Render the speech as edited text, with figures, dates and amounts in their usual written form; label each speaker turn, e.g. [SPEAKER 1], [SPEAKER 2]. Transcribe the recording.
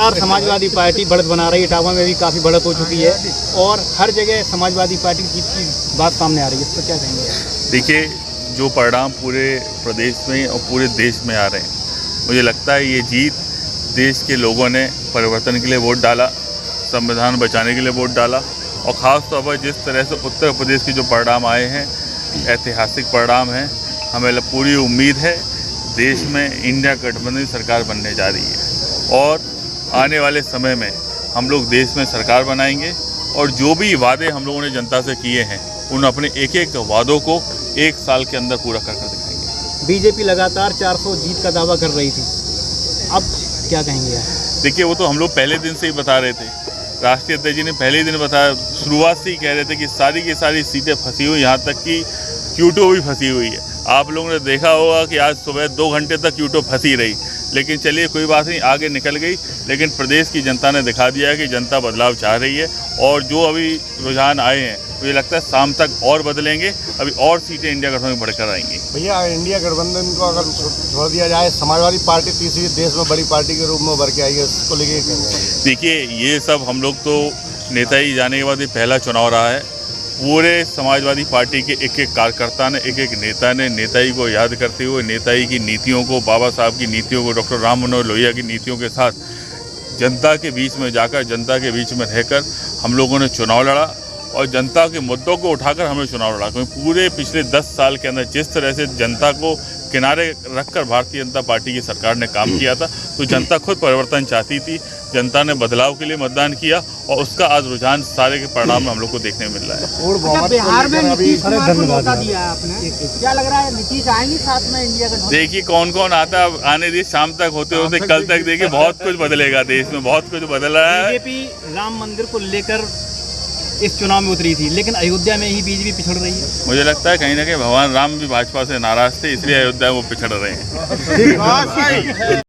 [SPEAKER 1] लगातार समाजवादी पार्टी बढ़त बना रही है। इटावा में भी काफ़ी बढ़त हो चुकी है और हर जगह समाजवादी पार्टी की जीत की बात सामने आ रही है, इस पर क्या कहेंगे?
[SPEAKER 2] देखिए, जो परिणाम पूरे प्रदेश में और पूरे देश में आ रहे हैं, मुझे लगता है ये जीत देश के लोगों ने परिवर्तन के लिए वोट डाला, संविधान बचाने के लिए वोट डाला और ख़ास तौर पर जिस तरह से उत्तर प्रदेश के जो परिणाम आए हैं, ऐतिहासिक परिणाम हैं। हमें पूरी उम्मीद है देश में इंडिया गठबंधन सरकार बनने जा रही है और आने वाले समय में हम लोग देश में सरकार बनाएंगे और जो भी वादे हम लोगों ने जनता से किए हैं उन अपने एक एक वादों को 1 साल के अंदर पूरा कर दिखाएंगे।
[SPEAKER 1] बीजेपी लगातार 400 जीत का दावा कर रही थी, अब क्या कहेंगे आप?
[SPEAKER 2] देखिए, वो तो हम लोग पहले दिन से ही बता रहे थे। राष्ट्रीय अध्यक्ष जी ने पहले ही दिन बताया, शुरुआत से ही कह रहे थे कि सारी की सारी सीटें फंसी हुई, यहाँ तक कि क्यूटो भी फंसी हुई है। आप लोगों ने देखा होगा कि आज सुबह 2 घंटे तक क्यूटो फंसी रही, लेकिन चलिए कोई बात नहीं, आगे निकल गई। लेकिन प्रदेश की जनता ने दिखा दिया है कि जनता बदलाव चाह रही है और जो अभी रुझान आए हैं मुझे लगता है शाम तक और बदलेंगे, अभी और सीटें इंडिया गठबंधन में बढ़कर आएंगी।
[SPEAKER 3] भैया, इंडिया गठबंधन को अगर छोड़ दिया जाए, समाजवादी पार्टी तीसरी देश में बड़ी पार्टी के रूप में उभर के आई है, इसको लेके
[SPEAKER 2] देखिए, ये सब हम लोग तो नेता ही जाने के बाद ये पहला चुनाव रहा है। पूरे समाजवादी पार्टी के एक एक कार्यकर्ता ने, एक एक नेता ने नेताजी को याद करते हुए, नेताजी की नीतियों को, बाबा साहब की नीतियों को, डॉक्टर राम मनोहर लोहिया की नीतियों के साथ जनता के बीच में जाकर, जनता के बीच में रहकर हम लोगों ने चुनाव लड़ा और जनता के मुद्दों को उठाकर हमने चुनाव लड़ा। क्योंकि पूरे पिछले 10 साल के अंदर जिस तरह से जनता को किनारे रखकर भारतीय जनता पार्टी की सरकार ने काम किया था, तो जनता खुद परिवर्तन चाहती थी। जनता ने बदलाव के लिए मतदान किया और उसका आज रुझान सारे के परिणाम में हम लोग को देखने मिल रहा है।
[SPEAKER 4] बिहार में नीतीश कुमार को न्योता दिया है आपने, क्या लग रहा है नीतीश आएंगे साथ में इंडिया गठबंधन?
[SPEAKER 2] देखिए कौन कौन आता है, आने दी शाम तक होते होते कल तक देखिए बहुत कुछ बदलेगा, देश में बहुत कुछ बदल रहा है।
[SPEAKER 1] बीजेपी राम मंदिर को लेकर इस चुनाव में उतरी थी, लेकिन अयोध्या में ही बीजेपी पिछड़ रही है।
[SPEAKER 2] मुझे लगता है कहीं ना कहीं भगवान राम भी भाजपा से नाराज थे, इसलिए अयोध्या में वो पिछड़ रहे हैं।